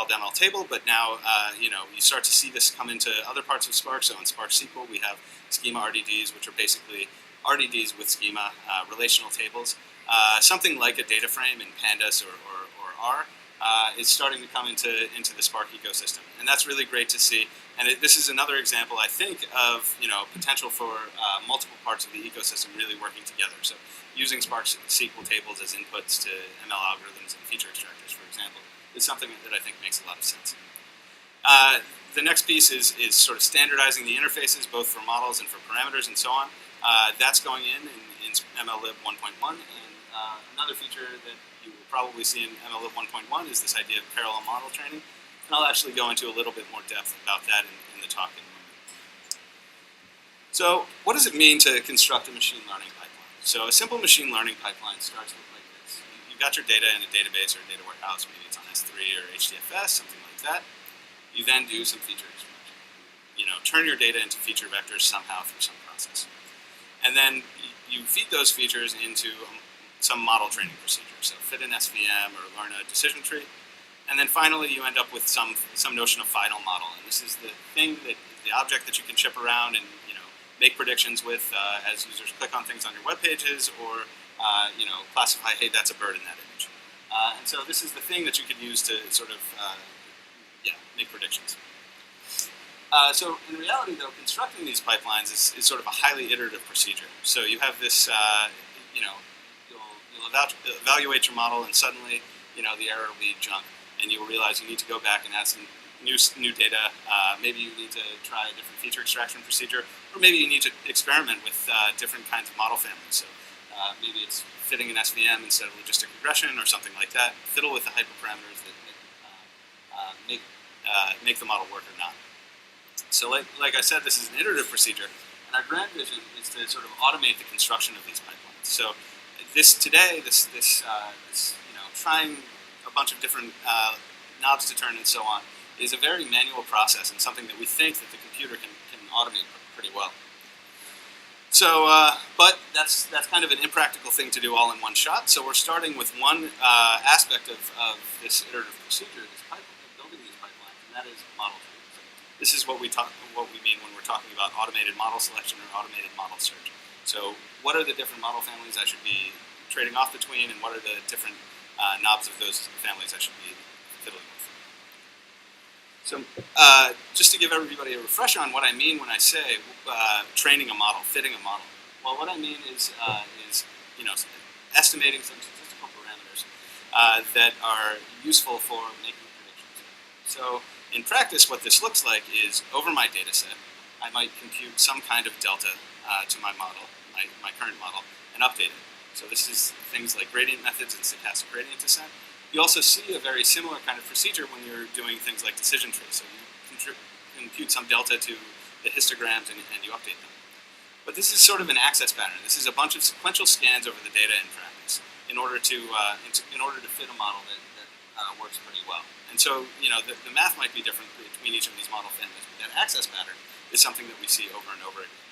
call down all table, but now you start to see this come into other parts of Spark. So in Spark SQL, we have schema RDDs, which are basically RDDs with schema, relational tables. Something like a data frame in Pandas or R is starting to come into the Spark ecosystem, and that's really great to see. And this is another example, I think, of potential for multiple parts of the ecosystem really working together. So using Spark SQL tables as inputs to ML algorithms and feature extractors, for example, is something that I think makes a lot of sense. The next piece is sort of standardizing the interfaces, both for models and for parameters and so on. That's going in MLlib 1.1, and another feature that you will probably see in MLlib 1.1 is this idea of parallel model training. And I'll actually go into a little bit more depth about that in the talk in a moment. So what does it mean to construct a machine learning pipeline? So a simple machine learning pipeline starts with like this. You've got your data in a database or a data warehouse, maybe it's on S3 or HDFS, something like that. You then do some feature extraction. Turn your data into feature vectors somehow through some process. And then you feed those features into some model training procedure. So fit an SVM or learn a decision tree. And then finally, you end up with some notion of final model. And this is the thing the object that you can ship around and make predictions with as users click on things on your web pages or classify, hey, that's a bird in that image. And so this is the thing that you could use to sort of make predictions. So in reality, though, constructing these pipelines is sort of a highly iterative procedure. So you have this, you'll evaluate your model, and suddenly, the error will be junk, and you'll realize you need to go back and add some new data. Maybe you need to try a different feature extraction procedure, or maybe you need to experiment with different kinds of model families. So maybe it's fitting an SVM instead of logistic regression or something like that. Fiddle with the hyperparameters that make the model work or not. So like I said, this is an iterative procedure, and our grand vision is to sort of automate the construction of these pipelines. So this trying a bunch of different knobs to turn and so on is a very manual process, and something that we think that the computer can automate pretty well. So, but that's kind of an impractical thing to do all in one shot. So we're starting with one aspect of this iterative procedure, this pipeline, building these pipelines, and that is model training. So this is what we mean when we're talking about automated model selection or automated model search. So what are the different model families I should be trading off between, and what are the different knobs of those families I should be fiddling with? So just to give everybody a refresher on what I mean when I say training a model, fitting a model. Well, what I mean is estimating some statistical parameters that are useful for making predictions. So in practice, what this looks like is over my data set, I might compute some kind of delta to my model, my current model, and update it. So this is things like gradient methods and stochastic gradient descent. You also see a very similar kind of procedure when you're doing things like decision trees. So you compute some delta to the histograms and you update them. But this is sort of an access pattern. This is a bunch of sequential scans over the data in practice in order to fit a model that works pretty well. And so the math might be different between each of these model families, but that access pattern is something that we see over and over again.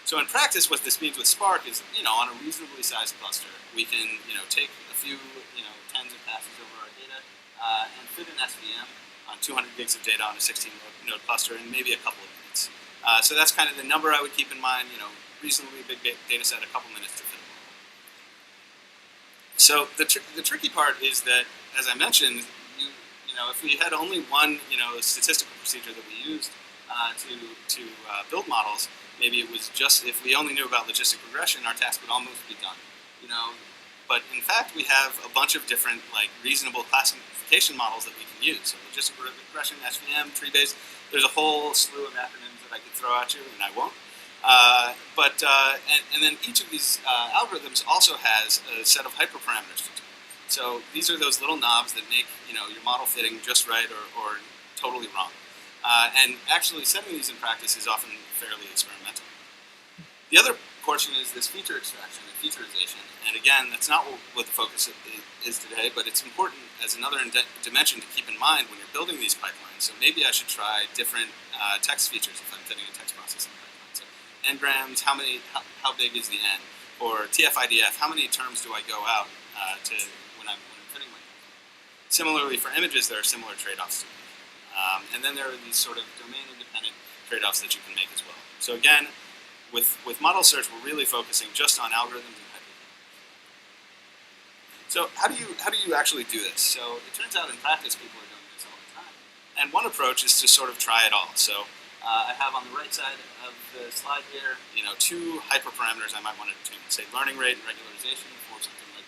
So in practice, what this means with Spark is, on a reasonably sized cluster, we can, take a few, tens of passes over our data and fit an SVM on 200 gigs of data on a 16-node cluster in maybe a couple of minutes. So that's kind of the number I would keep in mind, reasonably big data set, a couple minutes to fit. So the tricky part is that, as I mentioned, if we had only one, statistical procedure that we used to build models, maybe it was just, if we only knew about logistic regression, our task would almost be done, But in fact, we have a bunch of different, reasonable classification models that we can use. So logistic regression, SVM, tree-based, there's a whole slew of acronyms that I could throw at you, and I won't. And then each of these algorithms also has a set of hyperparameters to do. So these are those little knobs that make, your model fitting just right or totally wrong. And actually setting these in practice is often fairly experimental. The other portion is this feature extraction and featureization. And again, that's not what the focus is today, but it's important as another dimension to keep in mind when you're building these pipelines. So maybe I should try different text features if I'm fitting a text processing pipeline. So n-grams, how big is the n? Or TF-IDF, how many terms do I go out to when I'm fitting my pipeline? Similarly, for images, there are similar trade-offs to make. And then there are these sort of domain-independent trade-offs that you can make as well. So again, with model search, we're really focusing just on algorithms and hyperparameters. So how do you actually do this? So it turns out in practice, people are doing this all the time. And one approach is to sort of try it all. So I have on the right side of the slide here, two hyperparameters I might want to tune, say learning rate and regularization for something like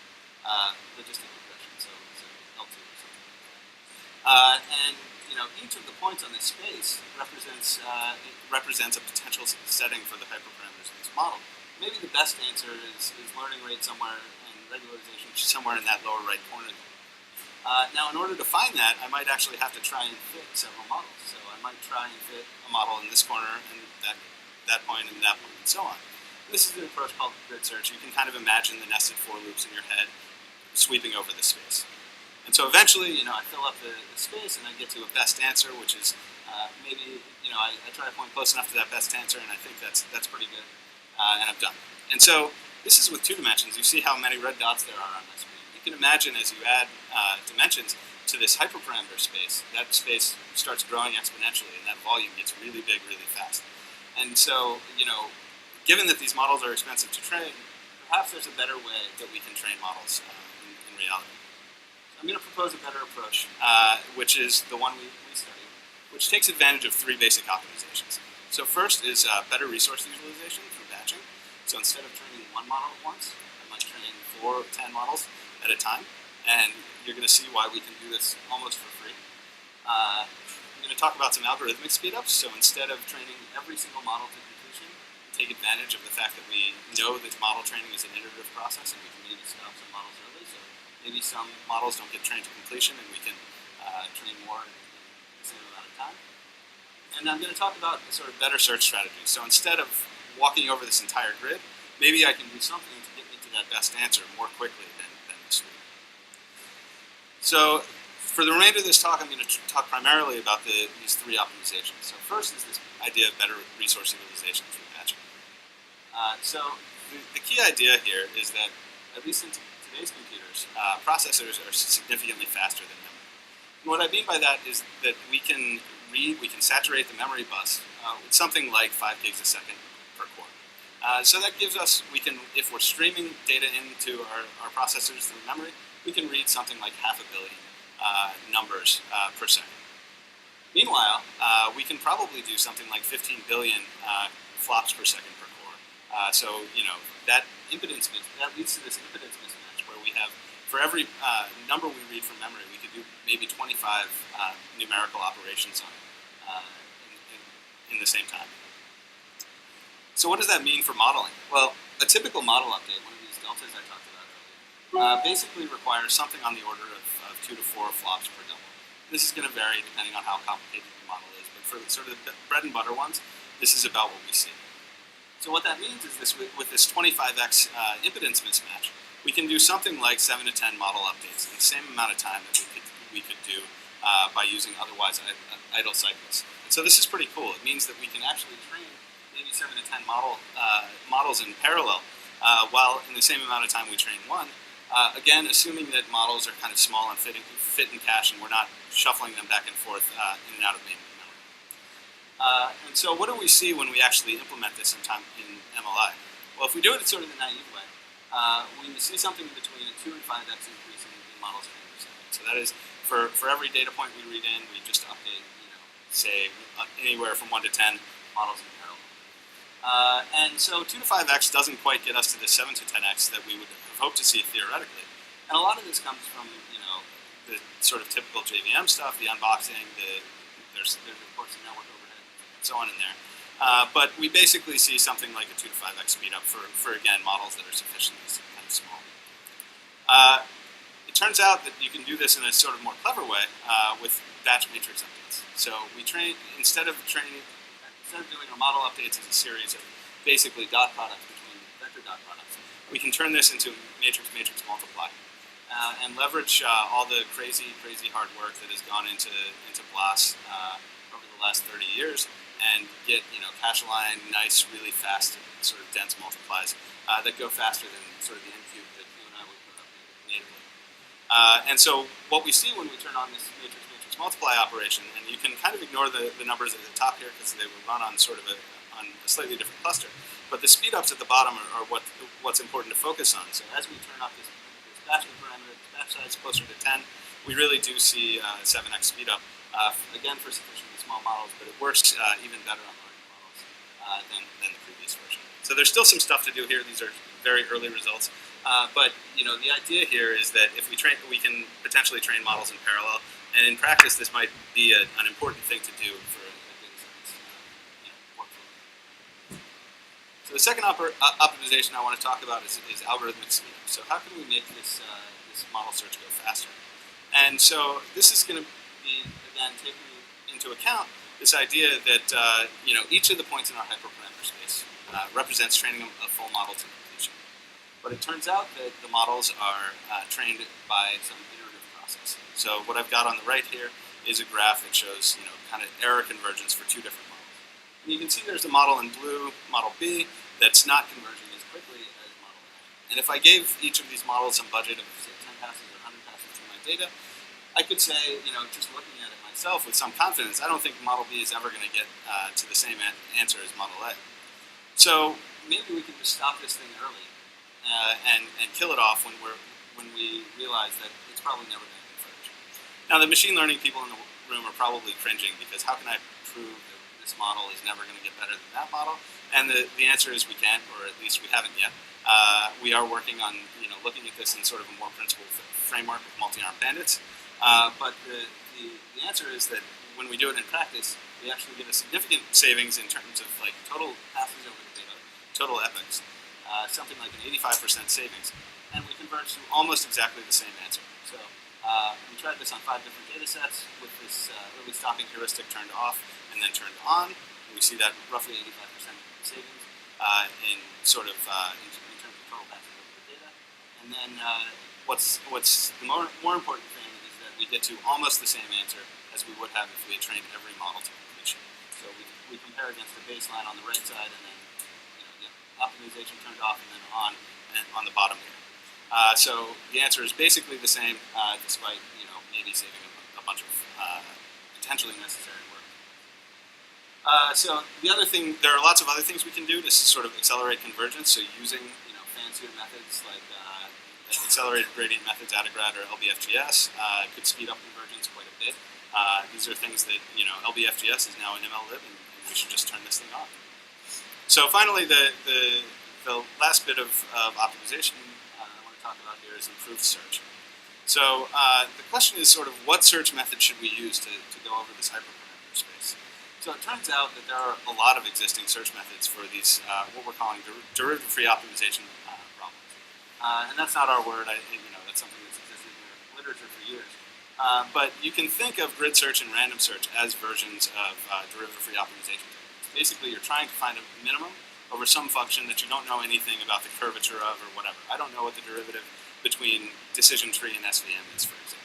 logistic regression, so L2 or something like that. And each of the points on this space represents a potential setting for the hyperparameters in this model. Maybe the best answer is learning rate somewhere and regularization somewhere in that lower right corner. Now, in order to find that, I might actually have to try and fit several models. So I might try and fit a model in this corner and that point and that point and so on. And this is an approach called grid search. You can kind of imagine the nested for loops in your head sweeping over the space. And so eventually, I fill up the space and I get to a best answer, which is maybe, I try to point close enough to that best answer, and I think that's pretty good, and I'm done. And so this is with 2 dimensions. You see how many red dots there are on my screen. You can imagine as you add dimensions to this hyperparameter space, that space starts growing exponentially, and that volume gets really big really fast. And so, given that these models are expensive to train, perhaps there's a better way that we can train models in reality. I'm going to propose a better approach, which is the one we studied, which takes advantage of 3 basic optimizations. So first is better resource utilization through batching. So instead of training 1 model at once, I might train 4 or 10 models at a time, and you're going to see why we can do this almost for free. I'm going to talk about some algorithmic speedups. So instead of training every single model to completion, take advantage of the fact that we know that model training is an iterative process, and we can maybe stop some models early. So maybe some models don't get trained to completion, and we can train more in the same amount of time. And I'm going to talk about sort of better search strategies. So instead of walking over this entire grid, maybe I can do something to get me to that best answer more quickly than this would. So for the remainder of this talk, I'm going to talk primarily about these 3 optimizations. So first is this idea of better resource utilization through batching. So the key idea here is that, at least in today's computers, processors are significantly faster than memory. And what I mean by that is that we can saturate the memory bus with something like 5 gigs a second per core. So that gives us, if we're streaming data into our processors through memory, we can read something like 500 million numbers per second. Meanwhile, we can probably do something like 15 billion flops per second per core. So that leads to this impedance mismatch where we have, for every number we read from memory, we could do maybe 25 numerical operations on it in the same time. So what does that mean for modeling? Well, a typical model update, one of these deltas I talked about earlier, basically requires something on the order of 2 to 4 flops per double. This is going to vary depending on how complicated the model is, but for sort of the bread and butter ones, this is about what we see. So what that means is this: with this 25x impedance mismatch, we can do something like 7 to 10 model updates in the same amount of time that we could do by using otherwise idle cycles. And so this is pretty cool. It means that we can actually train maybe 7 to 10 models in parallel, while in the same amount of time we train one. Again, assuming that models are kind of small and fit in cache, and we're not shuffling them back and forth in and out of main memory. And so what do we see when we actually implement this in MLI? Well, if we do it sort of the naive way, we see something between a 2 and 5x increase in models per second. So that is, for every data point we read in, we just update, say, anywhere from 1 to 10 models in parallel. And so 2 to 5x doesn't quite get us to the 7 to 10x that we would have hoped to see theoretically. And a lot of this comes from, the sort of typical JVM stuff, the unboxing, there's of course the network overhead, and so on in there. But we basically see something like a 2 to 5x speed up for again, models that are sufficiently kind of small. It turns out that you can do this in a sort of more clever way with batch matrix updates. So we instead of doing our model updates as a series of basically dot products between vector dot products, we can turn this into matrix multiply. And leverage all the crazy hard work that has gone into BLAS over the last 30 years, and get cache-aligned, nice, really fast, sort of dense multiplies that go faster than sort of the N cube that you and I would put up natively. And so what we see when we turn on this matrix multiply operation, and you can kind of ignore the numbers at the top here because they will run on sort of on a slightly different cluster. But the speed ups at the bottom are what's important to focus on. So as we turn off this batching parameter, the batch size closer to 10, we really do see 7x speed up. Again, for sufficiently small models, but it works even better on larger models than the previous version. So there's still some stuff to do here. These are very early results. But the idea here is that if we can potentially train models in parallel, and in practice, this might be an important thing to do for a data science workflow. So the second optimization I want to talk about is algorithmic scheme. So how can we make this model search go faster? And so this is going to be, again, taking into account this idea that each of the points in our hyperparameter space represents training a full model to completion. But it turns out that the models are trained by some iterative process. So what I've got on the right here is a graph that shows kind of error convergence for two different models. And you can see there's a model in blue, model B, that's not converging as quickly as model A. And if I gave each of these models some budget of, say, 10 passes or 100 passes through my data, I could say, just looking at it myself with some confidence, I don't think model B is ever going to get to the same answer as model A. So maybe we can just stop this thing early and kill it off when we realize that it's probably never going to converge. Now, the machine learning people in the room are probably cringing because how can I prove that this model is never going to get better than that model? And the answer is we can't, or at least we haven't yet. We are working on looking at this in sort of a more principled framework with multi-arm bandits. But the answer is that when we do it in practice, we actually get a significant savings in terms of like total passes over the data, total epochs, something like an 85% savings, and we converge to almost exactly the same answer. So we tried this on 5 different data sets with this early stopping heuristic turned off and then turned on. And we see that roughly 85% savings in sort of in terms of total passes over the data. And then what's the more important thing is that we get to almost the same answer as we would have if we had trained every model to completion. So we compare against the baseline on the right side, and then the optimization turned off, and then on the bottom here. So the answer is basically the same, despite maybe saving a bunch of potentially necessary work. So the other thing, there are lots of other things we can do to sort of accelerate convergence. So using fancier methods like accelerated gradient methods, AdaGrad or LBFGS, could speed up convergence quite a bit. These are things that LBFGS is now in dmlib, and we should just turn this thing on. So finally, the last bit of optimization I want to talk about here is improved search. So the question is sort of what search method should we use to go over this hyperparameter space? So it turns out that there are a lot of existing search methods for these what we're calling derivative-free optimization problems. And that's not our word. That's something that's existed in the literature for years. But you can think of grid search and random search as versions of derivative-free optimization techniques. Basically, you're trying to find a minimum over some function that you don't know anything about the curvature of or whatever. I don't know what the derivative between decision tree and SVM is, for example.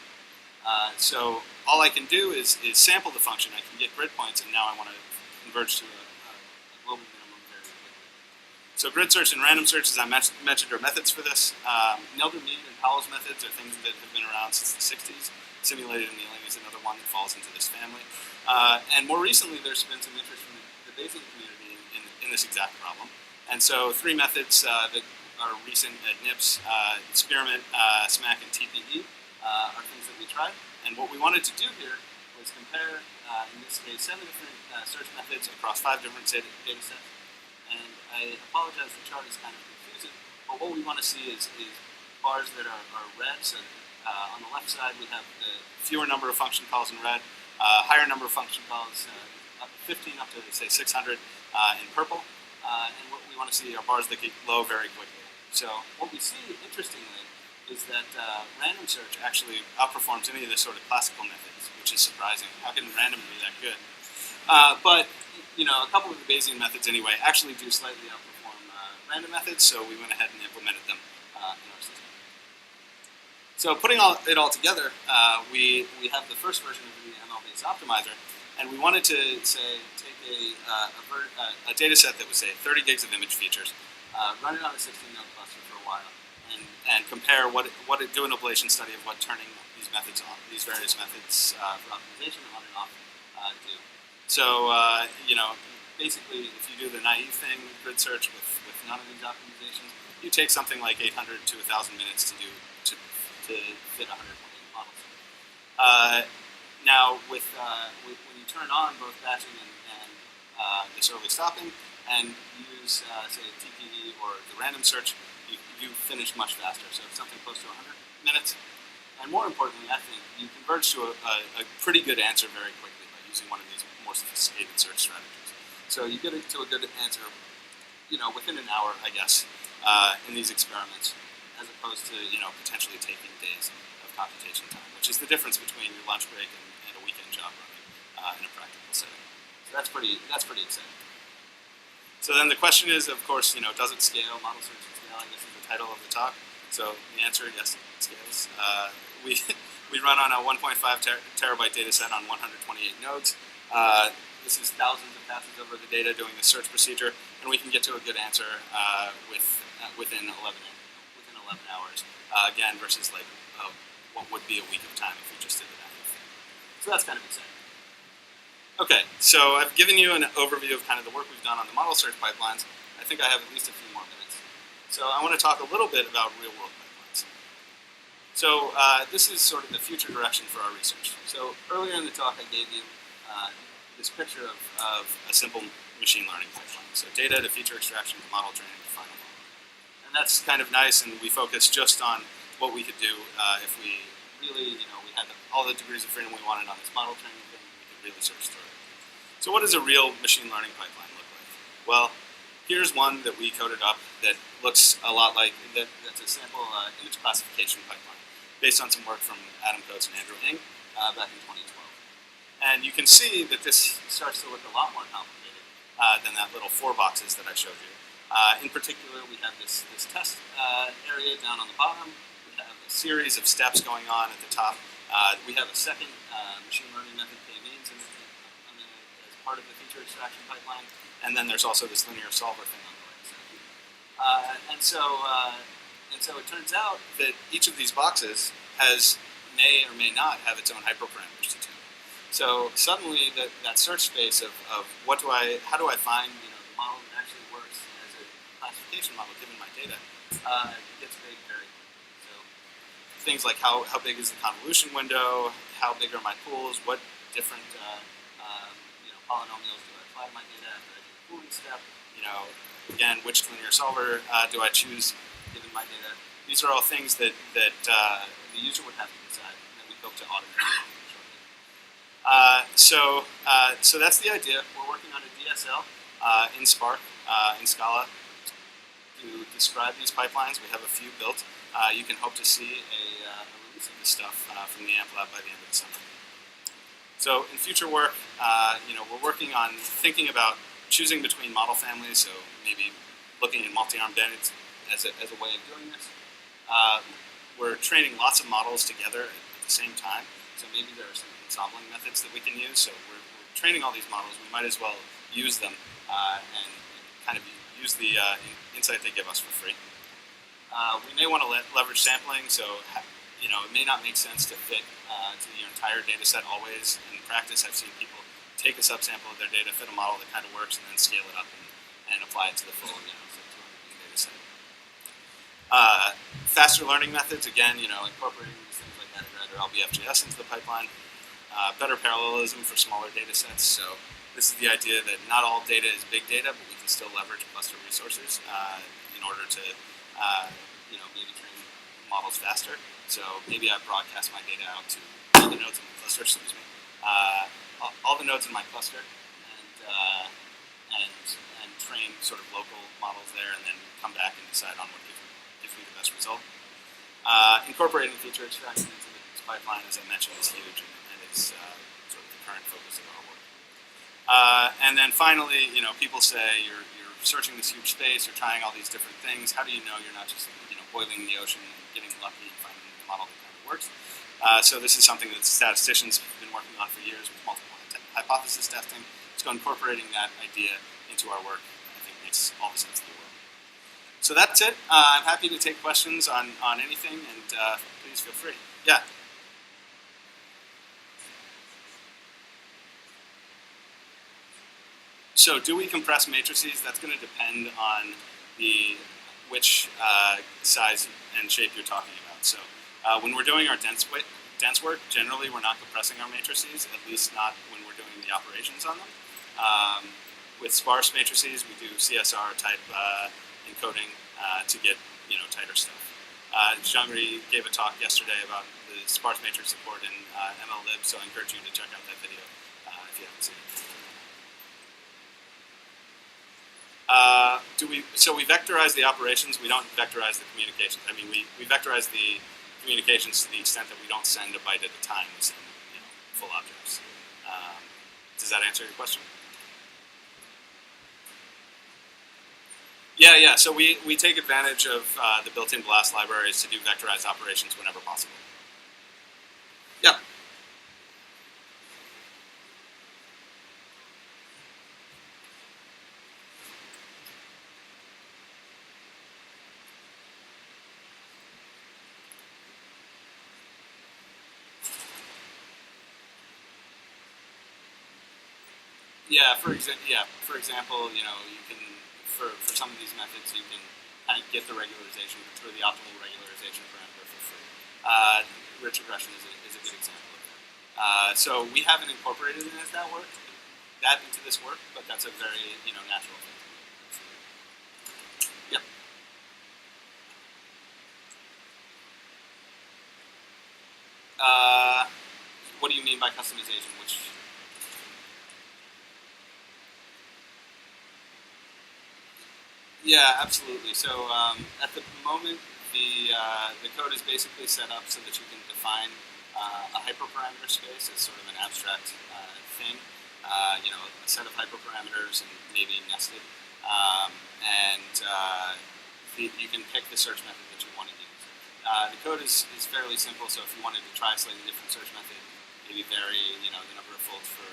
So all I can do is sample the function. I can get grid points, and now I want to converge to a global minimum very quickly. So grid search and random search, as I mentioned, are methods for this. Nelder-Mead and Powell's methods are things that have been around since the 60s. Simulated annealing is another one that falls into this family. And more recently, there's been some interest from the Bayesian community in this exact problem. And so 3 methods that are recent at NIPS, Spearmint, SMAC, and TPE are things that we tried. And what we wanted to do here was compare, in this case, 7 different search methods across 5 different data sets. And I apologize, the chart is kind of confusing, but what we want to see is bars that are red. So on the left side, we have the fewer number of function calls in red, higher number of function calls, 15 up to, say, 600 in purple. And what we want to see are bars that get low very quickly. So what we see, interestingly, is that random search actually outperforms any of the sort of classical methods, which is surprising. How can random be that good? But a couple of the Bayesian methods, anyway, actually do slightly outperform random methods, so we went ahead and implemented them in our system. So putting it all together, we have the first version of the ML-based optimizer, and we wanted to, say, take a data set that would, say, 30 gigs of image features, run it on a 16-node cluster for a while, and compare do an ablation study of what turning these methods on, these various methods for optimization on and off do. So basically, if you do the naive thing, grid search with none of these optimizations, you take something like 800 to 1,000 minutes to fit 128 models. Now, when you turn on both batching and this early stopping, and use, say, TPE or the random search, you finish much faster. So something close to 100 minutes. And more importantly, I think you converge to a pretty good answer very quickly by using one of these more sophisticated search strategies. So you get to a good answer, within an hour, I guess, in these experiments, as opposed to potentially taking days of computation time, which is the difference between your lunch break and a weekend job running in a practical setting. So that's pretty exciting. So then the question is, of course, does it scale? Model search and scale, I guess, is the title of the talk. So the answer, yes, it scales. We run on a 1.5 terabyte data set on 128 nodes. This is thousands of passes over the data doing the search procedure, and we can get to a good answer within 11 hours. Again, versus what would be a week of time if we just did the naive thing. So that's kind of exciting. Okay, so I've given you an overview of kind of the work we've done on the model search pipelines. I think I have at least a few more minutes. So I want to talk a little bit about real-world pipelines. So this is sort of the future direction for our research. So earlier in the talk, I gave you this picture of a simple machine learning pipeline. So data to feature extraction to model training to final model. And that's kind of nice, and we focus just on what we could do if we really, we had all the degrees of freedom we wanted on this model training thing. Really search through it. So what does a real machine learning pipeline look like? Well, here's one that we coded up that looks a lot like, that's a sample image classification pipeline based on some work from Adam Coates and Andrew Ng back in 2012. And you can see that this starts to look a lot more complicated than that little 4 boxes that I showed you. In particular, we have this test area down on the bottom. We have a series of steps going on at the top. We have a second machine learning method, k-means, as part of the feature extraction pipeline, and then there's also this linear solver thing on the right side. And so it turns out that each of these boxes may or may not have its own hyperparameters to tune. So suddenly that search space of how do I find the model that actually works as a classification model given my data gets big very quickly. So things like how big is the convolution window, how big are my pools, what different polynomials do I apply to my data after I do the pooling step, again, which linear solver do I choose given my data. These are all things that the user would have to decide, and that we hope to automate shortly. So that's the idea. We're working on a DSL in Spark, in Scala, to describe these pipelines. We have a few built. You can hope to see a release of this stuff from the AMP lab by the end of the summer. So in future work, we're working on thinking about choosing between model families, so maybe looking at multi-arm dense as a way of doing this. We're training lots of models together at the same time, so maybe there are some ensembling methods that we can use. So we're training all these models. We might as well use them and kind of use the insight they give us for free. We may want to leverage sampling, so it may not make sense to fit to your entire data set always. In practice, I've seen people take a subsample of their data, fit a model that kind of works, and then scale it up and apply it to the full 200 data set. Faster learning methods, again, incorporating these things like Metadata or LBFJS into the pipeline. Better parallelism for smaller data sets. So this is the idea that not all data is big data, but we can still leverage cluster resources in order to maybe train models faster. So maybe I broadcast my data out to all the nodes in the cluster, all the nodes in my cluster, and train sort of local models there, and then come back and decide on what gives me the best result. Incorporating feature extraction into this pipeline, as I mentioned, is huge, and it's sort of the current focus of our work. And then finally, people say you're searching this huge space, you're trying all these different things. How do you know you're not just boiling in the ocean and getting lucky and finding the model that kind of works? So this is something that statisticians have been working on for years with multiple hypothesis testing. So incorporating that idea into our work, I think, makes all the sense in the world. So that's it. I'm happy to take questions on anything, and please feel free. Yeah. So do we compress matrices? That's going to depend on which size and shape you're talking about. So when we're doing our dense work, generally we're not compressing our matrices, at least not when we're doing the operations on them. With sparse matrices, we do CSR type encoding to get tighter stuff. Jean-Marie gave a talk yesterday about the sparse matrix support in dmlib, so I encourage you to check out that video if you haven't seen it. So we vectorize the operations. We don't vectorize the communications. I mean, we vectorize the communications to the extent that we don't send a byte at a time. We send full objects. Does that answer your question? Yeah. So we take advantage of the built-in BLAST libraries to do vectorized operations whenever possible. Yeah. For example, you can for some of these methods you can kind of get the regularization or the optimal regularization parameter for free. Rich regression is a good example of that. So we haven't incorporated it as that into this work, but that's a very natural thing. Yep. What do you mean by customization? Yeah, absolutely. So at the moment, the code is basically set up so that you can define a hyperparameter space as sort of an abstract thing. A set of hyperparameters and maybe nested, you can pick the search method that you want to use. The code is fairly simple, so if you wanted to try a slightly different search method, maybe vary the number of folds for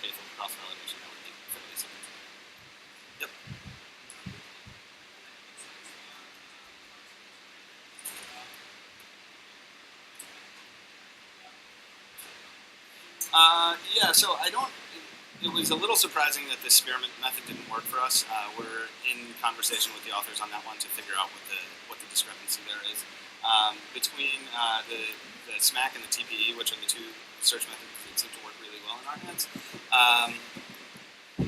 k-fold cross-validation, that would be fairly simple. Yep. So it was a little surprising that the experiment method didn't work for us. We're in conversation with the authors on that one to figure out what the discrepancy there is. Between the SMAC and the TPE, which are the two search methods that seem to work really well in our hands.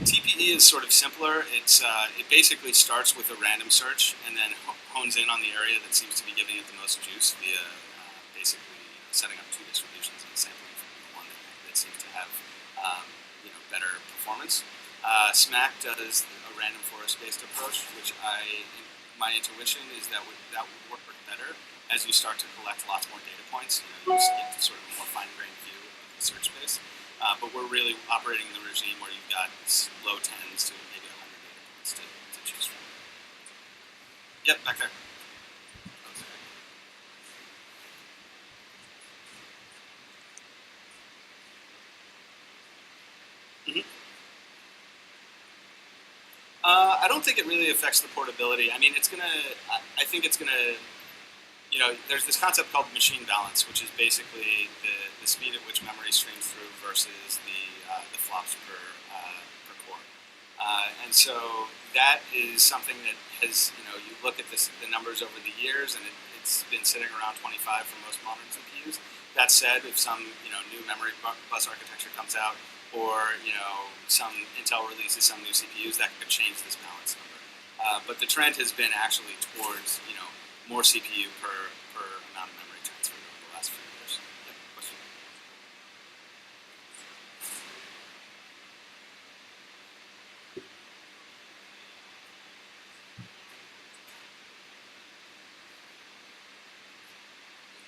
TPE is sort of simpler. It basically starts with a random search and then hones in on the area that seems to be giving it the most juice via basically setting up two distributions and sampling from one that seems to have better performance. SMAC does a random forest-based approach, which my intuition is that would work better as you start to collect lots more data points. You get to sort of a more fine-grained view of the search space. But we're really operating in the regime where you've got low tens to maybe 100 data points to choose from. Yep, back there. I don't think it really affects the portability. I mean, I think it's gonna. There's this concept called machine balance, which is basically the speed at which memory streams through versus the flops per core. And so that is something that has, you look at the numbers over the years, and it's been sitting around 25 for most modern CPUs. That said, if some new memory bus architecture comes out, or some Intel releases some new CPUs, that could change this balance number. But the trend has been actually towards more CPU per amount of memory transfer over the last few years. Yep, question?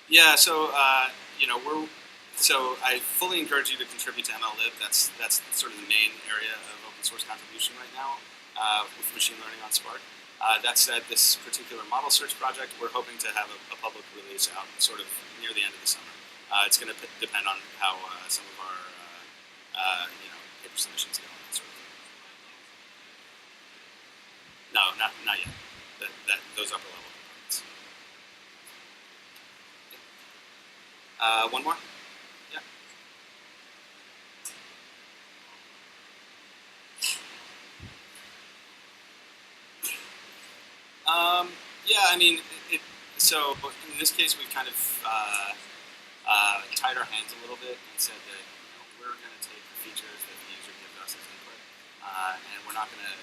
Yeah, so I fully encourage you to contribute to dmlib. That's sort of the main area of open source contribution right now with machine learning on Spark. That said, this particular model search project, we're hoping to have a public release out sort of near the end of the summer. It's going to depend on how some of our paper submissions go. Sort of. No, not yet. those upper level components. One more? Yeah. Yeah, I mean, so in this case, we've kind of tied our hands a little bit and said that we're going to take the features that the user gives us as input, and we're not going to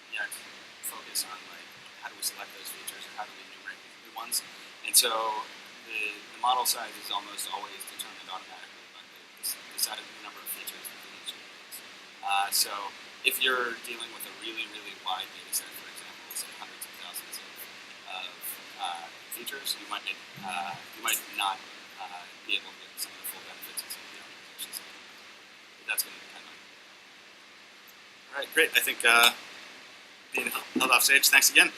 yet focus on like how do we select those features or how do we enumerate new ones. And so the model size is almost always determined automatically by the size of the number of features that the user gives. So if you're dealing with a really, really wide data set, for example, say hundreds of thousands of features, you might not be able to get some of the full benefits of some of the optimizations. But that's going to depend on. All right, great. I think being held off stage. Thanks again.